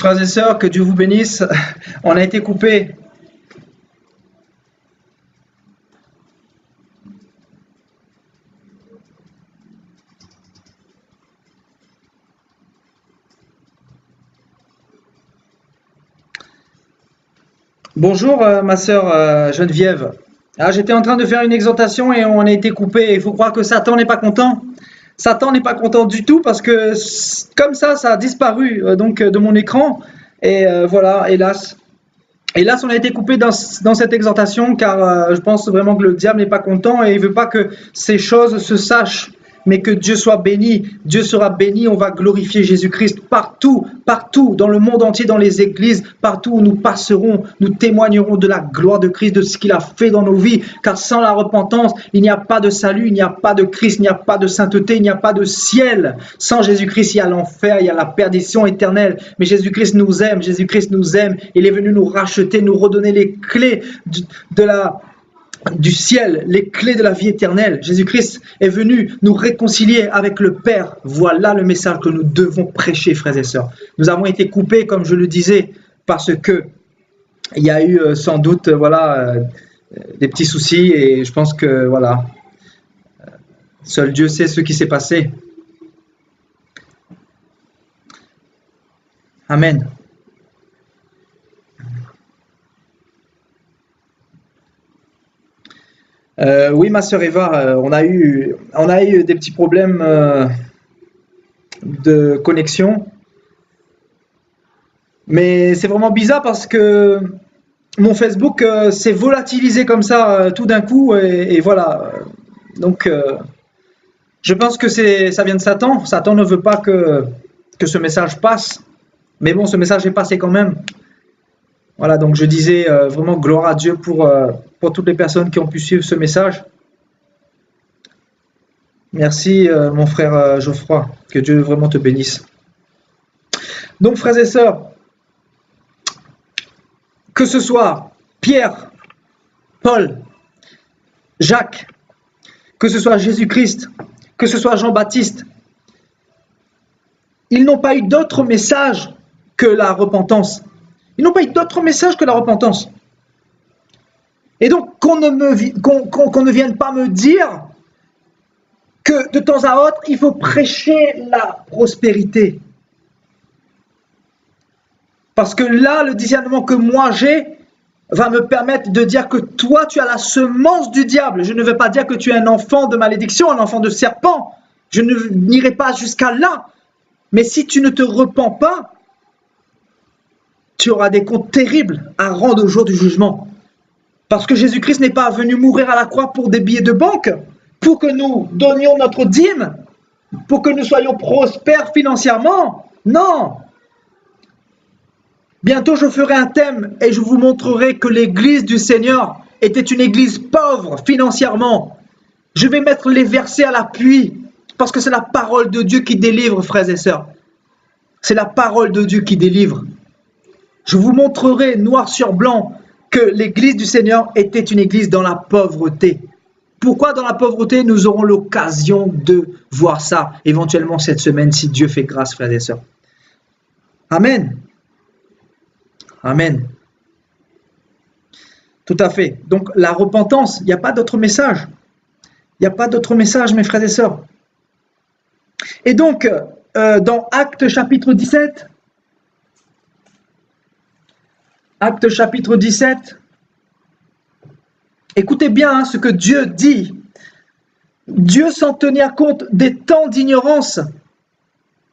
Frères et sœurs, que Dieu vous bénisse. On a été coupé. Bonjour ma sœur Geneviève. J'étais en train de faire une exhortation et on a été coupé. Il faut croire que Satan n'est pas content. Satan n'est pas content du tout parce que comme ça a disparu donc de mon écran. Et voilà, hélas. Hélas, on a été coupé dans cette exhortation car je pense vraiment que le diable n'est pas content et il veut pas que ces choses se sachent. Mais que Dieu soit béni, Dieu sera béni, on va glorifier Jésus-Christ partout, partout, dans le monde entier, dans les églises, partout où nous passerons, nous témoignerons de la gloire de Christ, de ce qu'il a fait dans nos vies, car sans la repentance, il n'y a pas de salut, il n'y a pas de Christ, il n'y a pas de sainteté, il n'y a pas de ciel. Sans Jésus-Christ, il y a l'enfer, il y a la perdition éternelle, mais Jésus-Christ nous aime, il est venu nous racheter, nous redonner les clés du ciel, les clés de la vie éternelle. Jésus-Christ est venu nous réconcilier avec le Père. Voilà le message que nous devons prêcher, frères et sœurs. Nous avons été coupés, comme je le disais, parce que il y a eu sans doute des petits soucis et je pense que seul Dieu sait ce qui s'est passé. Amen. Oui, ma sœur Eva, on a eu des petits problèmes de connexion, mais c'est vraiment bizarre parce que mon Facebook s'est volatilisé comme ça tout d'un coup et voilà. Donc, je pense que ça vient de Satan. Satan ne veut pas que ce message passe, mais bon, ce message est passé quand même. Voilà, donc je disais vraiment gloire à Dieu pour toutes les personnes qui ont pu suivre ce message. Merci mon frère Geoffroy, que Dieu vraiment te bénisse. Donc frères et sœurs, que ce soit Pierre, Paul, Jacques, que ce soit Jésus-Christ, que ce soit Jean-Baptiste, ils n'ont pas eu d'autre message que la repentance. Ils n'ont pas eu d'autre message que la repentance. Et donc, qu'on ne vienne pas me dire que de temps à autre, il faut prêcher la prospérité. Parce que là, le discernement que moi j'ai va me permettre de dire que toi, tu as la semence du diable. Je ne veux pas dire que tu es un enfant de malédiction, un enfant de serpent. Je n'irai pas jusqu'à là. Mais si tu ne te repens pas, tu auras des comptes terribles à rendre au jour du jugement. Parce que Jésus-Christ n'est pas venu mourir à la croix pour des billets de banque, pour que nous donnions notre dîme, pour que nous soyons prospères financièrement. Non. Bientôt, je ferai un thème et je vous montrerai que l'église du Seigneur était une église pauvre financièrement. Je vais mettre les versets à l'appui, parce que c'est la parole de Dieu qui délivre, frères et sœurs. C'est la parole de Dieu qui délivre. Je vous montrerai noir sur blanc que l'église du Seigneur était une église dans la pauvreté. Pourquoi dans la pauvreté? Nous aurons l'occasion de voir ça éventuellement cette semaine si Dieu fait grâce, frères et sœurs. Amen. Amen. Tout à fait. Donc la repentance, il n'y a pas d'autre message. Il n'y a pas d'autre message, mes frères et sœurs. Et donc, dans Actes chapitre 17, Actes chapitre 17, écoutez bien ce que Dieu dit. Dieu sans tenir compte des temps d'ignorance.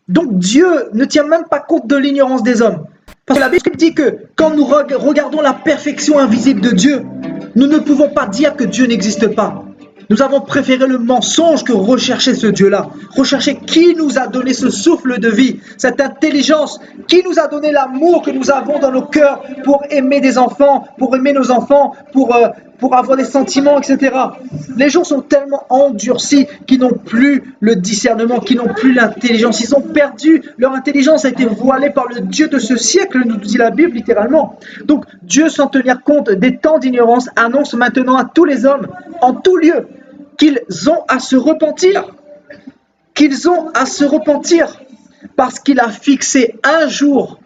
Donc Dieu ne tient même pas compte de l'ignorance des hommes. Parce que la Bible dit que quand nous regardons la perfection invisible de Dieu, nous ne pouvons pas dire que Dieu n'existe pas. Nous avons préféré le mensonge que rechercher ce Dieu-là. Rechercher qui nous a donné ce souffle de vie, cette intelligence, qui nous a donné l'amour que nous avons dans nos cœurs pour aimer des enfants, pour aimer nos enfants, pour avoir des sentiments, etc. Les gens sont tellement endurcis qu'ils n'ont plus le discernement, qu'ils n'ont plus l'intelligence. Ils ont perdu, leur intelligence a été voilée par le Dieu de ce siècle, nous dit la Bible littéralement. Donc Dieu, sans tenir compte des temps d'ignorance, annonce maintenant à tous les hommes, en tout lieu, qu'ils ont à se repentir. Qu'ils ont à se repentir. Parce qu'il a fixé un jour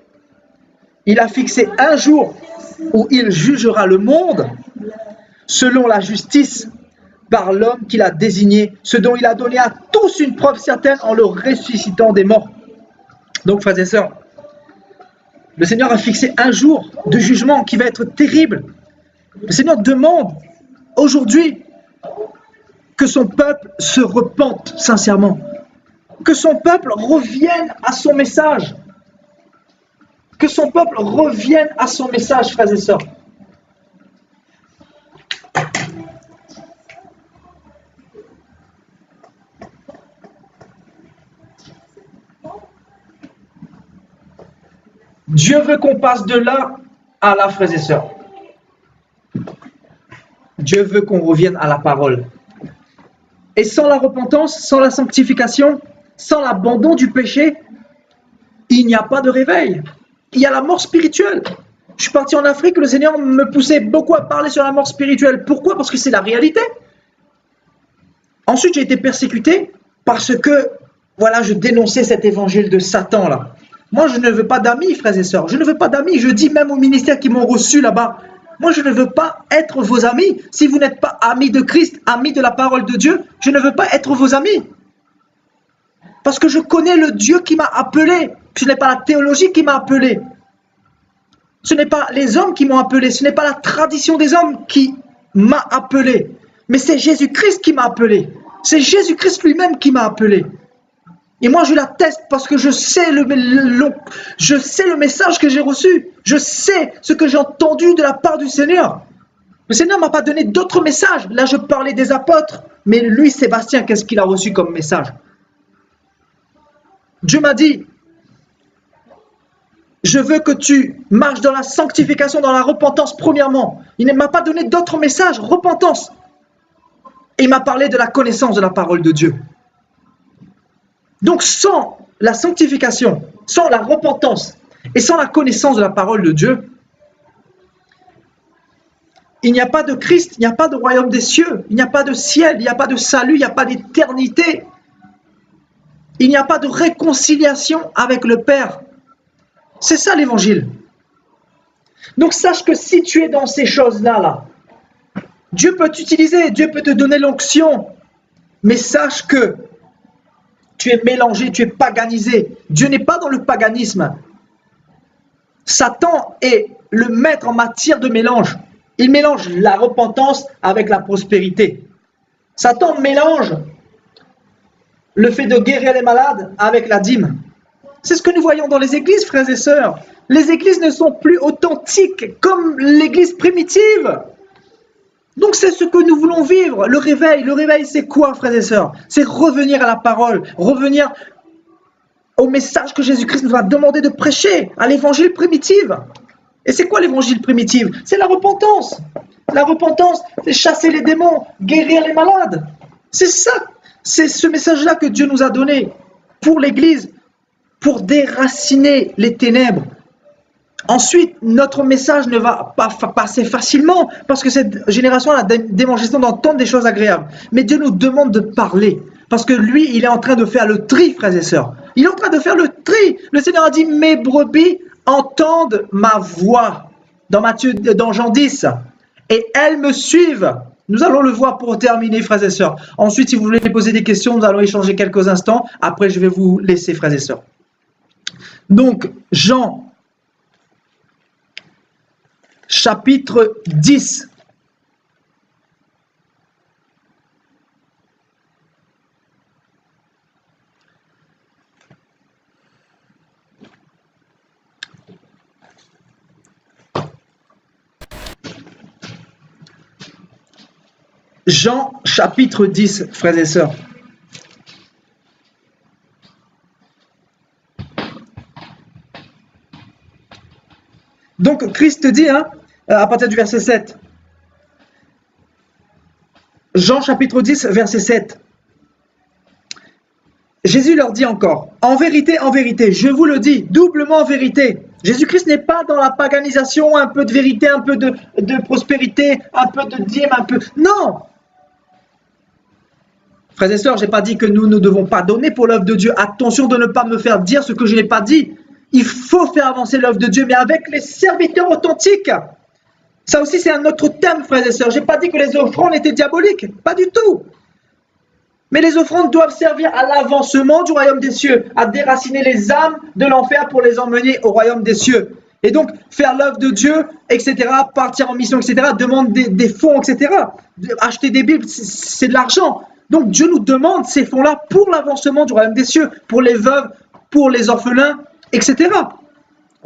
Il a fixé un jour où il jugera le monde selon la justice par l'homme qu'il a désigné, ce dont il a donné à tous une preuve certaine en le ressuscitant des morts. Donc, frères et sœurs, le Seigneur a fixé un jour de jugement qui va être terrible. Le Seigneur demande aujourd'hui que son peuple se repente sincèrement, que son peuple revienne à son message, que son peuple revienne à son message, frères et sœurs. Dieu veut qu'on passe de là à là, frères et sœurs. Dieu veut qu'on revienne à la parole. Et sans la repentance, sans la sanctification, sans l'abandon du péché, il n'y a pas de réveil. Il y a la mort spirituelle. Je suis parti en Afrique, le Seigneur me poussait beaucoup à parler sur la mort spirituelle. Pourquoi? Parce que c'est la réalité. Ensuite, j'ai été persécuté parce que, voilà, je dénonçais cet évangile de Satan là. Moi, je ne veux pas d'amis, frères et sœurs. Je ne veux pas d'amis. Je dis même aux ministères qui m'ont reçu là-bas, moi, je ne veux pas être vos amis. Si vous n'êtes pas amis de Christ, amis de la parole de Dieu, je ne veux pas être vos amis. Parce que je connais le Dieu qui m'a appelé. Ce n'est pas la théologie qui m'a appelé. Ce n'est pas les hommes qui m'ont appelé. Ce n'est pas la tradition des hommes qui m'a appelé. Mais c'est Jésus-Christ qui m'a appelé. C'est Jésus-Christ lui-même qui m'a appelé. Et moi, je l'atteste parce que je sais le message que j'ai reçu. Je sais ce que j'ai entendu de la part du Seigneur. Le Seigneur ne m'a pas donné d'autres messages. Là, je parlais des apôtres. Mais lui, Sébastien, qu'est-ce qu'il a reçu comme message? Dieu m'a dit, je veux que tu marches dans la sanctification, dans la repentance, premièrement. Il ne m'a pas donné d'autres messages, repentance. Et il m'a parlé de la connaissance de la parole de Dieu. Donc, sans la sanctification, sans la repentance et sans la connaissance de la parole de Dieu, il n'y a pas de Christ, il n'y a pas de royaume des cieux, il n'y a pas de ciel, il n'y a pas de salut, il n'y a pas d'éternité. Il n'y a pas de réconciliation avec le Père. C'est ça l'évangile. Donc, sache que si tu es dans ces choses-là, Dieu peut t'utiliser, Dieu peut te donner l'onction, mais sache que tu es mélangé, tu es paganisé. Dieu n'est pas dans le paganisme. Satan est le maître en matière de mélange. Il mélange la repentance avec la prospérité. Satan mélange le fait de guérir les malades avec la dîme. C'est ce que nous voyons dans les églises, frères et sœurs. Les églises ne sont plus authentiques comme l'église primitive. Donc c'est ce que nous voulons vivre, le réveil. Le réveil, c'est quoi, frères et sœurs? C'est revenir à la parole, revenir au message que Jésus-Christ nous a demandé de prêcher, à l'évangile primitif. Et c'est quoi l'évangile primitif? C'est la repentance. La repentance, c'est chasser les démons, guérir les malades. C'est ça, c'est ce message-là que Dieu nous a donné pour l'église, pour déraciner les ténèbres. Ensuite, notre message ne va pas passer facilement parce que cette génération a la démangeaison d'entendre des choses agréables. Mais Dieu nous demande de parler parce que lui, il est en train de faire le tri, frères et sœurs. Il est en train de faire le tri. Le Seigneur a dit, mes brebis entendent ma voix dans Jean 10 et elles me suivent. Nous allons le voir pour terminer, frères et sœurs. Ensuite, si vous voulez poser des questions, nous allons échanger quelques instants. Après, je vais vous laisser, frères et sœurs. Donc, Jean chapitre 10. Jean chapitre 10, frères et sœurs. Donc Christ dit, à partir du verset 7, Jean chapitre 10, verset 7, Jésus leur dit encore, en vérité, je vous le dis, doublement vérité. Jésus-Christ n'est pas dans la paganisation, un peu de vérité, un peu de prospérité, un peu de dîme, un peu... Non! Frères et sœurs, je n'ai pas dit que nous ne devons pas donner pour l'œuvre de Dieu. Attention de ne pas me faire dire ce que je n'ai pas dit. Il faut faire avancer l'œuvre de Dieu, mais avec les serviteurs authentiques. Ça aussi, c'est un autre thème, frères et sœurs. Je n'ai pas dit que les offrandes étaient diaboliques, pas du tout. Mais les offrandes doivent servir à l'avancement du royaume des cieux, à déraciner les âmes de l'enfer pour les emmener au royaume des cieux. Et donc, faire l'œuvre de Dieu, etc., partir en mission, etc., demande des fonds, etc. Acheter des Bibles, c'est de l'argent. Donc, Dieu nous demande ces fonds-là pour l'avancement du royaume des cieux, pour les veuves, pour les orphelins, etc.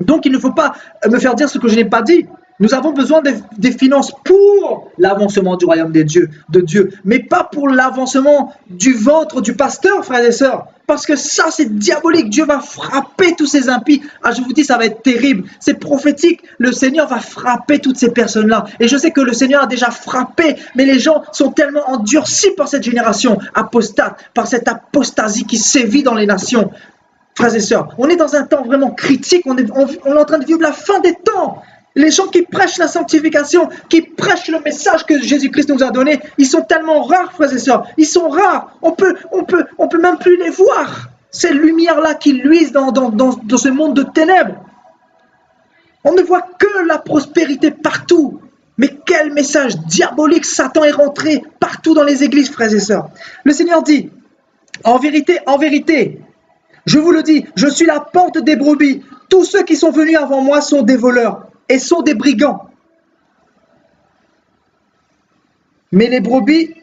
Donc, il ne faut pas me faire dire ce que je n'ai pas dit. Nous avons besoin des finances pour l'avancement du royaume de Dieu, mais pas pour l'avancement du ventre du pasteur, frères et sœurs. Parce que ça, c'est diabolique. Dieu va frapper tous ces impies. Ah, je vous dis, ça va être terrible. C'est prophétique. Le Seigneur va frapper toutes ces personnes-là. Et je sais que le Seigneur a déjà frappé, mais les gens sont tellement endurcis par cette génération apostate, par cette apostasie qui sévit dans les nations. Frères et sœurs, on est dans un temps vraiment critique. On est en train de vivre la fin des temps. Les gens qui prêchent la sanctification, qui prêchent le message que Jésus-Christ nous a donné, ils sont tellement rares, frères et sœurs. Ils sont rares. On peut même plus les voir. Ces lumières-là qui luisent dans ce monde de ténèbres. On ne voit que la prospérité partout. Mais quel message diabolique! Satan est rentré partout dans les églises, frères et sœurs. Le Seigneur dit, en vérité, je vous le dis, je suis la porte des brebis. Tous ceux qui sont venus avant moi sont des voleurs et sont des brigands. Mais les brebis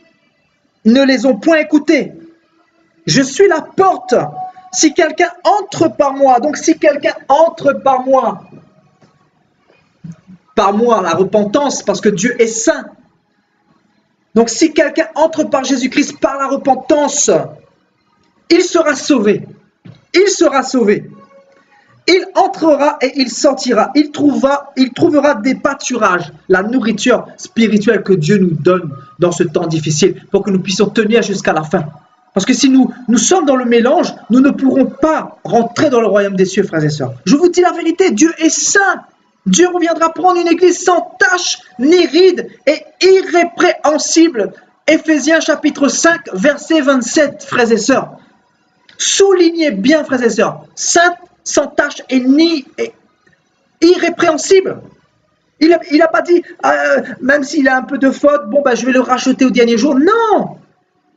ne les ont point écoutés. Je suis la porte. Si quelqu'un entre par moi, donc si quelqu'un entre par moi, la repentance, parce que Dieu est saint. Donc si quelqu'un entre par Jésus-Christ par la repentance, il sera sauvé. Il sera sauvé. Il entrera et il sortira. Il trouvera des pâturages, la nourriture spirituelle que Dieu nous donne dans ce temps difficile pour que nous puissions tenir jusqu'à la fin. Parce que si nous sommes dans le mélange, nous ne pourrons pas rentrer dans le royaume des cieux, frères et sœurs. Je vous dis la vérité, Dieu est saint. Dieu reviendra prendre une église sans tache ni ride et irrépréhensible. Éphésiens chapitre 5, verset 27, frères et sœurs. Soulignez bien, frères et sœurs, sainte, sans tache et irrépréhensible. Il n'a pas dit, même s'il a un peu de faute, bon, je vais le racheter au dernier jour. Non,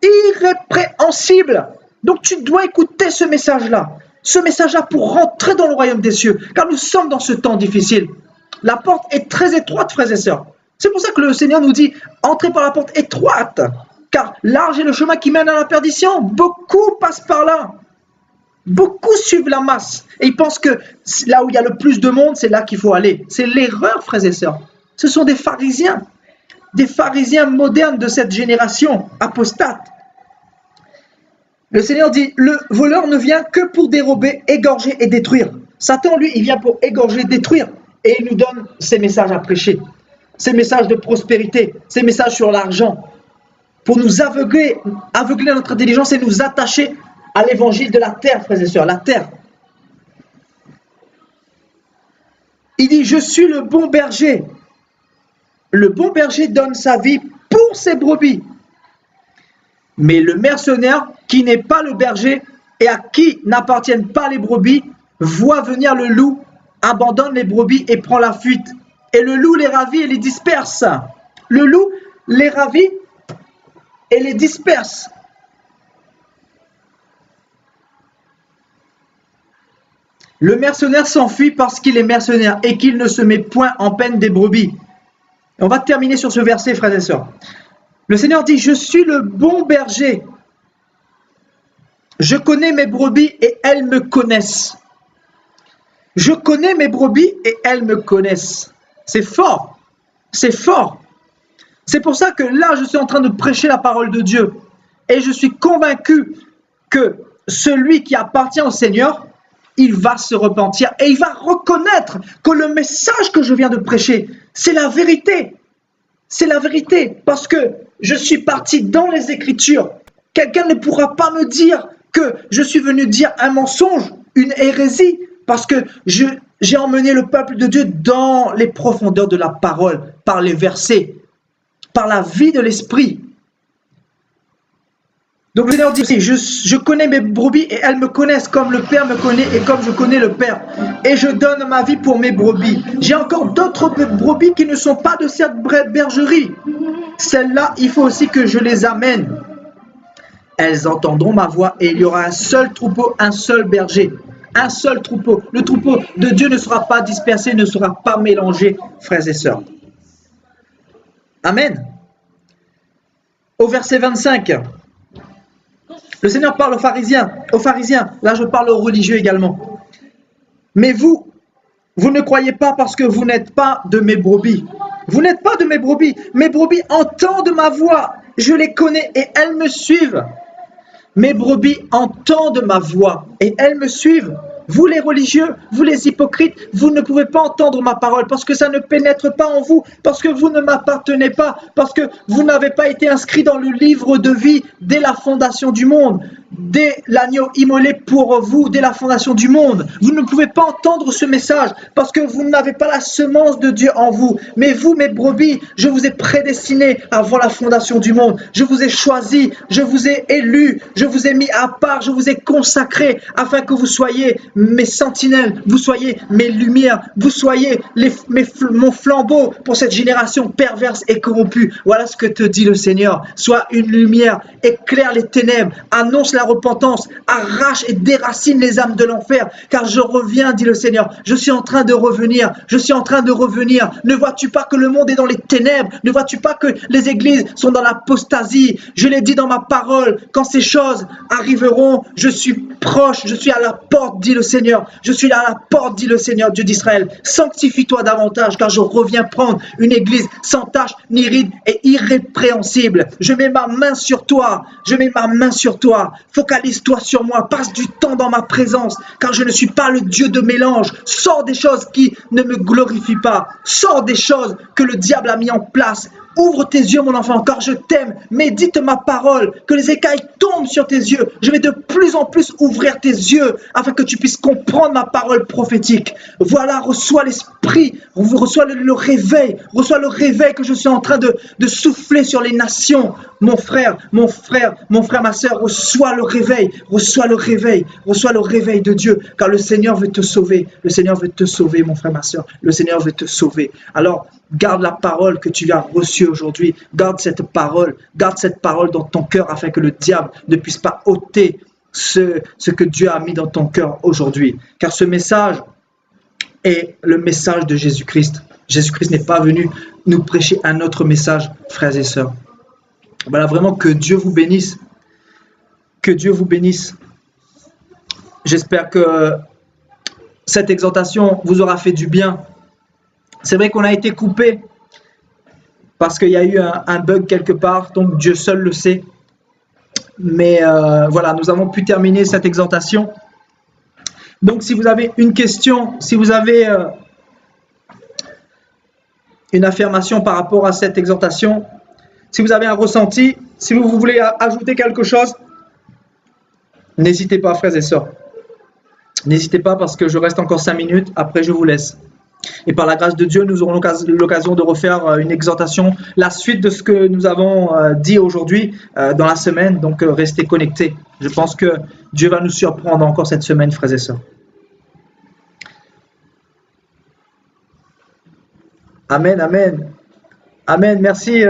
irrépréhensible. Donc tu dois écouter ce message-là. Ce message-là pour rentrer dans le royaume des cieux. Car nous sommes dans ce temps difficile. La porte est très étroite, frères et sœurs. C'est pour ça que le Seigneur nous dit, entrez par la porte étroite. Car large est le chemin qui mène à la perdition. Beaucoup passent par là. Beaucoup suivent la masse et ils pensent que là où il y a le plus de monde, c'est là qu'il faut aller. C'est l'erreur, frères et sœurs. Ce sont des pharisiens modernes de cette génération apostate. Le Seigneur dit, le voleur ne vient que pour dérober, égorger et détruire. Satan, lui, il vient pour égorger, détruire. Et il nous donne ces messages à prêcher, ces messages de prospérité, ces messages sur l'argent, pour nous aveugler notre intelligence et nous attacher à l'évangile de la terre, frères et sœurs, la terre. Il dit, je suis le bon berger. Le bon berger donne sa vie pour ses brebis. Mais le mercenaire, qui n'est pas le berger et à qui n'appartiennent pas les brebis, voit venir le loup, abandonne les brebis et prend la fuite. Et le loup les ravit et les disperse. Le loup les ravit et les disperse. Le mercenaire s'enfuit parce qu'il est mercenaire et qu'il ne se met point en peine des brebis. Et on va terminer sur ce verset, frères et sœurs. Le Seigneur dit, je suis le bon berger. Je connais mes brebis et elles me connaissent. Je connais mes brebis et elles me connaissent. C'est fort. C'est fort. C'est pour ça que là, je suis en train de prêcher la parole de Dieu. Et je suis convaincu que celui qui appartient au Seigneur, il va se repentir et il va reconnaître que le message que je viens de prêcher, c'est la vérité. C'est la vérité parce que je suis parti dans les Écritures. Quelqu'un ne pourra pas me dire que je suis venu dire un mensonge, une hérésie, parce que j'ai emmené le peuple de Dieu dans les profondeurs de la parole, par les versets, par la vie de l'esprit. Donc le Seigneur dit aussi, je connais mes brebis et elles me connaissent comme le Père me connaît et comme je connais le Père. Et je donne ma vie pour mes brebis. J'ai encore d'autres brebis qui ne sont pas de cette bergerie. Celles-là, il faut aussi que je les amène. Elles entendront ma voix et il y aura un seul troupeau, un seul berger. Un seul troupeau. Le troupeau de Dieu ne sera pas dispersé, ne sera pas mélangé, frères et sœurs. Amen. Au verset 25, le Seigneur parle aux pharisiens. Là je parle aux religieux également. Mais vous ne croyez pas parce que vous n'êtes pas de mes brebis. Vous n'êtes pas de mes brebis. Mes brebis entendent ma voix. Je les connais et elles me suivent. Mes brebis entendent ma voix et elles me suivent. Vous les religieux, vous les hypocrites, vous ne pouvez pas entendre ma parole parce que ça ne pénètre pas en vous, parce que vous ne m'appartenez pas, parce que vous n'avez pas été inscrit dans le livre de vie dès la fondation du monde, dès l'agneau immolé pour vous, dès la fondation du monde. Vous ne pouvez pas entendre ce message parce que vous n'avez pas la semence de Dieu en vous. Mais vous, mes brebis, je vous ai prédestinés avant la fondation du monde. Je vous ai choisis, je vous ai élus, je vous ai mis à part, je vous ai consacrés afin que vous soyez mes sentinelles, vous soyez mes lumières, vous soyez mon flambeau pour cette génération perverse et corrompue. Voilà ce que te dit le Seigneur. Sois une lumière, éclaire les ténèbres, annonce la repentance, arrache et déracine les âmes de l'enfer, car je reviens, dit le Seigneur. Je suis en train de revenir, je suis en train de revenir. Ne vois-tu pas que le monde est dans les ténèbres? Ne vois-tu pas que les églises sont dans l'apostasie? Je l'ai dit dans ma parole, quand ces choses arriveront, je suis proche, je suis à la porte, dit le Seigneur. Je suis là à la porte, dit le Seigneur, Dieu d'Israël. Sanctifie-toi davantage, car je reviens prendre une église sans tache, ni ride et irrépréhensible. Je mets ma main sur toi, je mets ma main sur toi. Focalise-toi sur moi, passe du temps dans ma présence, car je ne suis pas le Dieu de mélange. Sors des choses qui ne me glorifient pas. Sors des choses que le diable a mis en place. Ouvre tes yeux, mon enfant, car je t'aime. Médite ma parole, que les écailles tombent sur tes yeux. Je vais de plus en plus ouvrir tes yeux afin que tu puisses comprendre ma parole prophétique. Voilà, reçois l'esprit, reçois le réveil que je suis en train de souffler sur les nations. Mon frère, ma soeur, reçois le réveil de Dieu, car le Seigneur veut te sauver. Le Seigneur veut te sauver, mon frère, ma soeur. Le Seigneur veut te sauver. Alors, garde la parole que tu as reçue aujourd'hui. Garde cette parole dans ton cœur afin que le diable ne puisse pas ôter ce que Dieu a mis dans ton cœur aujourd'hui. Car ce message est le message de Jésus-Christ. Jésus-Christ n'est pas venu nous prêcher un autre message, frères et sœurs. Voilà, vraiment que Dieu vous bénisse. Que Dieu vous bénisse. J'espère que cette exhortation vous aura fait du bien. C'est vrai qu'on a été coupé parce qu'il y a eu un bug quelque part, donc Dieu seul le sait. Mais voilà, nous avons pu terminer cette exhortation. Donc si vous avez une question, si vous avez une affirmation par rapport à cette exhortation, si vous avez un ressenti, si vous voulez ajouter quelque chose, n'hésitez pas, frères et sœurs. N'hésitez pas parce que je reste encore 5 minutes, après je vous laisse. Et par la grâce de Dieu, nous aurons l'occasion de refaire une exhortation, la suite de ce que nous avons dit aujourd'hui dans la semaine. Donc restez connectés. Je pense que Dieu va nous surprendre encore cette semaine, frères et sœurs. Amen, amen. Amen, merci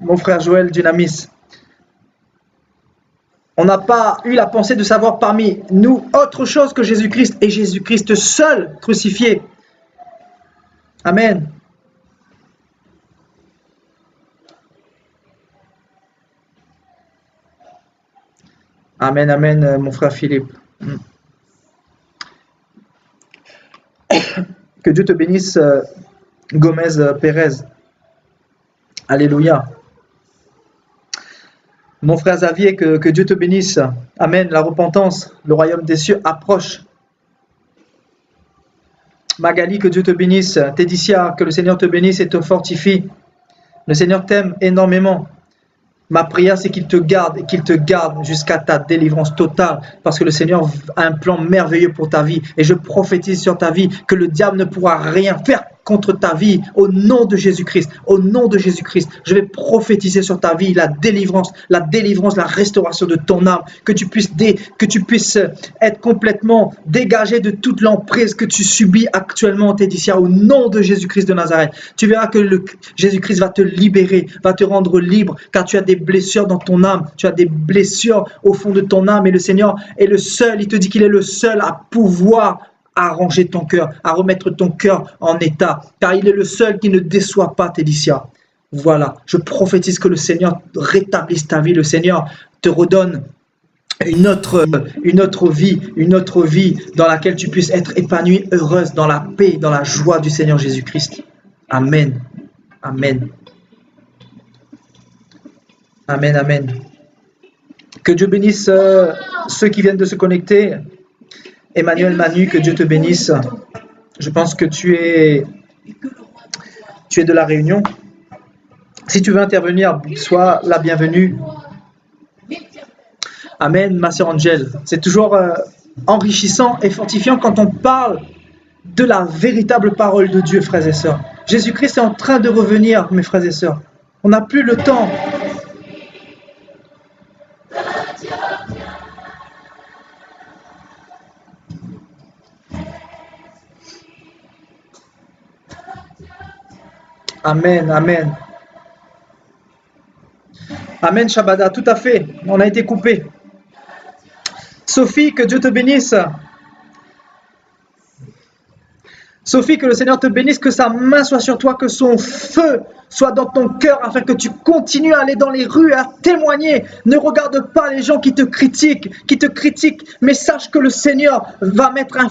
mon frère Joël Dynamis. On n'a pas eu la pensée de savoir parmi nous autre chose que Jésus-Christ et Jésus-Christ seul crucifié. Amen. Amen, amen, mon frère Philippe. Que Dieu te bénisse, Gomez Pérez. Alléluia. Mon frère Xavier, que Dieu te bénisse. Amen. La repentance, le royaume des cieux approche. Magali, que Dieu te bénisse. Tédicia, que le Seigneur te bénisse et te fortifie. Le Seigneur t'aime énormément. Ma prière, c'est qu'il te garde et qu'il te garde jusqu'à ta délivrance totale, parce que le Seigneur a un plan merveilleux pour ta vie. Et je prophétise sur ta vie que le diable ne pourra rien faire contre ta vie au nom de Jésus-Christ. Au nom de Jésus-Christ, je vais prophétiser sur ta vie la délivrance, la restauration de ton âme, que tu puisses être complètement dégagé de toute l'emprise que tu subis actuellement, Tédicia, au nom de Jésus-Christ de Nazareth. Tu verras que Jésus-Christ va te libérer, va te rendre libre, car tu as des blessures dans ton âme, tu as des blessures au fond de ton âme, et le Seigneur est le seul, il te dit qu'il est le seul à pouvoir arranger ton cœur, à remettre ton cœur en état, car il est le seul qui ne déçoit pas, Tédicia. Voilà, je prophétise que le Seigneur rétablisse ta vie, le Seigneur te redonne une autre vie dans laquelle tu puisses être épanouie, heureuse, dans la paix, dans la joie du Seigneur Jésus-Christ. Amen. Amen. Amen, amen. Que Dieu bénisse ceux qui viennent de se connecter. Emmanuel Manu, que Dieu te bénisse. Je pense que tu es de la Réunion. Si tu veux intervenir, sois la bienvenue. Amen, ma sœur Angèle. C'est toujours enrichissant et fortifiant quand on parle de la véritable parole de Dieu, frères et sœurs. Jésus-Christ est en train de revenir, mes frères et sœurs. On n'a plus le temps. Amen, amen. Amen, Shabada, tout à fait. On a été coupé. Sophie, que Dieu te bénisse. Sophie, que le Seigneur te bénisse, que sa main soit sur toi, que son feu soit dans ton cœur, afin que tu continues à aller dans les rues, à témoigner. Ne regarde pas les gens qui te critiquent, mais sache que le Seigneur va mettre un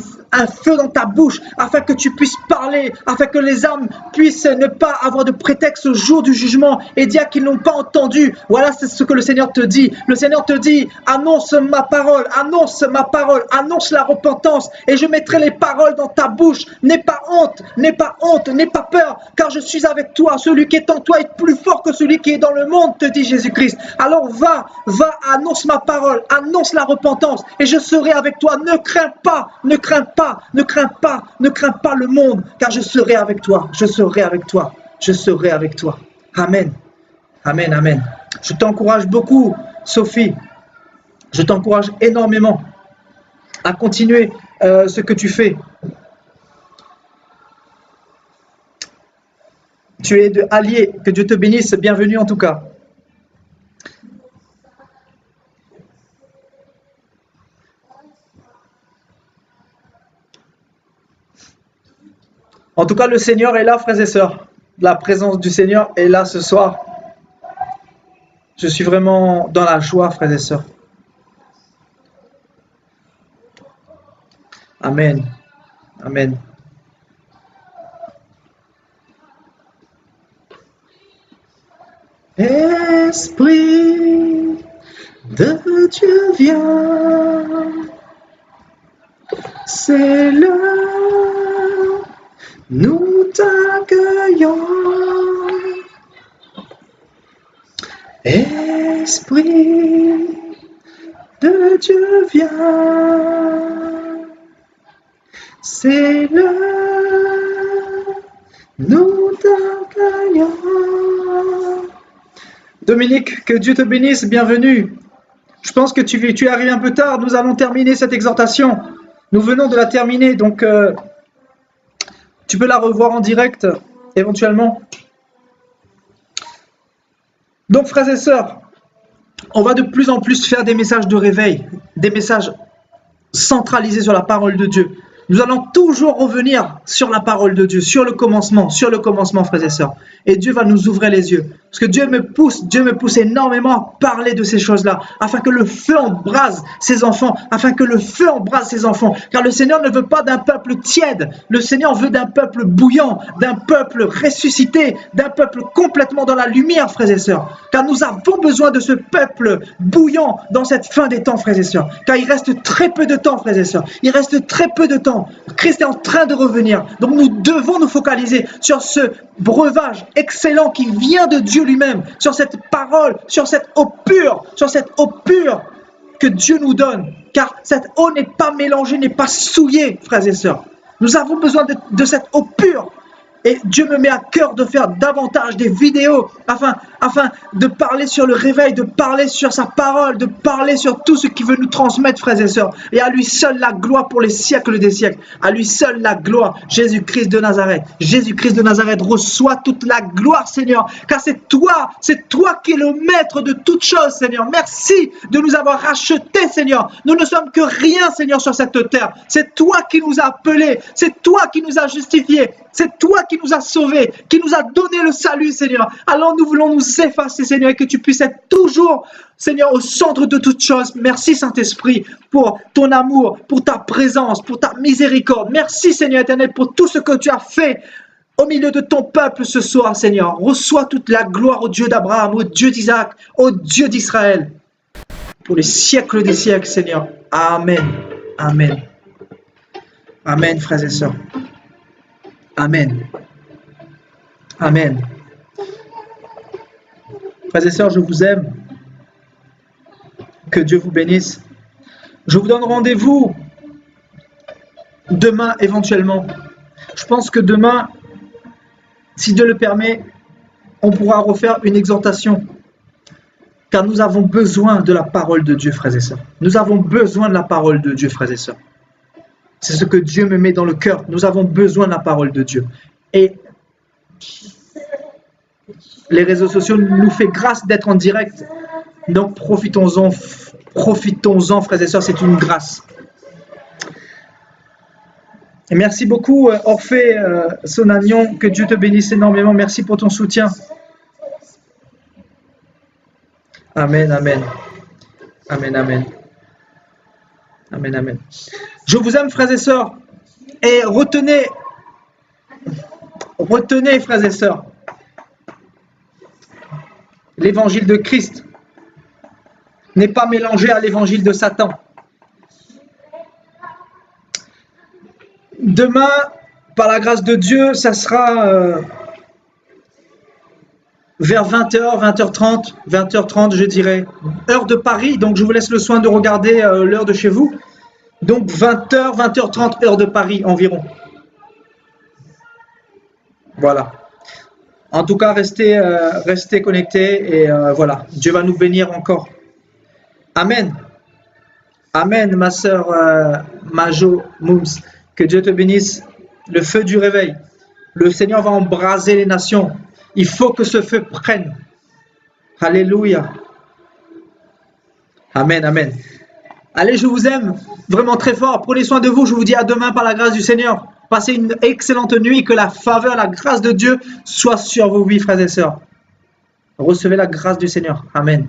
feu dans ta bouche, afin que tu puisses parler, afin que les âmes puissent ne pas avoir de prétexte au jour du jugement et dire qu'ils n'ont pas entendu. Voilà, c'est ce que le Seigneur te dit. Le Seigneur te dit, annonce ma parole, annonce la repentance, et je mettrai les paroles dans ta bouche. N'aie pas honte, n'aie pas peur, car je suis avec toi. Celui qui est en toi est plus fort que celui qui est dans le monde, te dit Jésus-Christ. Alors va, annonce ma parole, annonce la repentance, et je serai avec toi. Ne crains pas le monde, car je serai avec toi. Amen. Amen, amen. Je t'encourage beaucoup, Sophie. Je t'encourage énormément à continuer ce que tu fais. Tu es de Allier, que Dieu te bénisse, bienvenue en tout cas. En tout cas, le Seigneur est là, frères et sœurs. La présence du Seigneur est là ce soir. Je suis vraiment dans la joie, frères et sœurs. Amen. Amen. Esprit de Dieu viens, c'est l'heure, nous t'accueillons. Esprit de Dieu viens, c'est l'heure, nous t'accueillons. Dominique, que Dieu te bénisse, bienvenue. Je pense que tu es arrivé un peu tard, nous allons terminer cette exhortation. Nous venons de la terminer, donc tu peux la revoir en direct, éventuellement. Donc, frères et sœurs, on va de plus en plus faire des messages de réveil, des messages centralisés sur la parole de Dieu. Nous allons toujours revenir sur la parole de Dieu, sur le commencement, frères et sœurs. Et Dieu va nous ouvrir les yeux. Parce que Dieu me pousse énormément à parler de ces choses-là, afin que le feu embrase ses enfants, Car le Seigneur ne veut pas d'un peuple tiède, le Seigneur veut d'un peuple bouillant, d'un peuple ressuscité, d'un peuple complètement dans la lumière, frères et sœurs. Car nous avons besoin de ce peuple bouillant dans cette fin des temps, frères et sœurs. Car il reste très peu de temps, frères et sœurs. Il reste très peu de temps. Christ est en train de revenir. Donc nous devons nous focaliser sur ce breuvage excellent qui vient de Dieu lui-même, sur cette parole, sur cette eau pure que Dieu nous donne. Car cette eau n'est pas mélangée, n'est pas souillée, frères et sœurs. Nous avons besoin de cette eau pure. Et Dieu me met à cœur de faire davantage des vidéos afin de parler sur le réveil, de parler sur sa parole, de parler sur tout ce qu'il veut nous transmettre, frères et sœurs. Et à lui seul la gloire pour les siècles des siècles. À lui seul la gloire. Jésus-Christ de Nazareth. Jésus-Christ de Nazareth, reçois toute la gloire, Seigneur. Car c'est toi qui es le maître de toutes choses, Seigneur. Merci de nous avoir rachetés, Seigneur. Nous ne sommes que rien, Seigneur, sur cette terre. C'est toi qui nous as appelés. C'est toi qui nous as justifiés. C'est toi qui nous as sauvés, qui nous a donné le salut, Seigneur. Alors nous voulons nous effacer, Seigneur, et que tu puisses être toujours, Seigneur, au centre de toutes choses. Merci, Saint-Esprit, pour ton amour, pour ta présence, pour ta miséricorde. Merci, Seigneur éternel, pour tout ce que tu as fait au milieu de ton peuple ce soir, Seigneur. Reçois toute la gloire au Dieu d'Abraham, au Dieu d'Isaac, au Dieu d'Israël, pour les siècles des siècles, Seigneur. Amen. Amen. Amen, frères et sœurs. Amen. Amen. Frères et sœurs, je vous aime. Que Dieu vous bénisse. Je vous donne rendez-vous demain éventuellement. Je pense que demain, si Dieu le permet, on pourra refaire une exhortation. Car nous avons besoin de la parole de Dieu, frères et sœurs. Nous avons besoin de la parole de Dieu, frères et sœurs. C'est ce que Dieu me met dans le cœur. Nous avons besoin de la parole de Dieu. Et les réseaux sociaux nous font grâce d'être en direct. Donc profitons-en, frères et sœurs, c'est une grâce. Et merci beaucoup, Orphée Sonagnon, que Dieu te bénisse énormément. Merci pour ton soutien. Amen, amen. Amen, amen. Amen, amen. Je vous aime, frères et sœurs. Et retenez, frères et sœurs, l'évangile de Christ n'est pas mélangé à l'évangile de Satan. Demain, par la grâce de Dieu, ça sera vers 20h, 20h30, 20h30, je dirais, heure de Paris. Donc, je vous laisse le soin de regarder l'heure de chez vous. Donc, 20h, 20h30, heure de Paris environ. Voilà. En tout cas, restez connectés et voilà. Dieu va nous bénir encore. Amen. Amen, ma sœur Majo Moums. Que Dieu te bénisse. Le feu du réveil. Le Seigneur va embraser les nations. Il faut que ce feu prenne. Alléluia. Amen, amen. Allez, je vous aime vraiment très fort. Prenez soin de vous. Je vous dis à demain par la grâce du Seigneur. Passez une excellente nuit. Que la faveur, la grâce de Dieu soit sur vos vies, frères et sœurs. Recevez la grâce du Seigneur. Amen.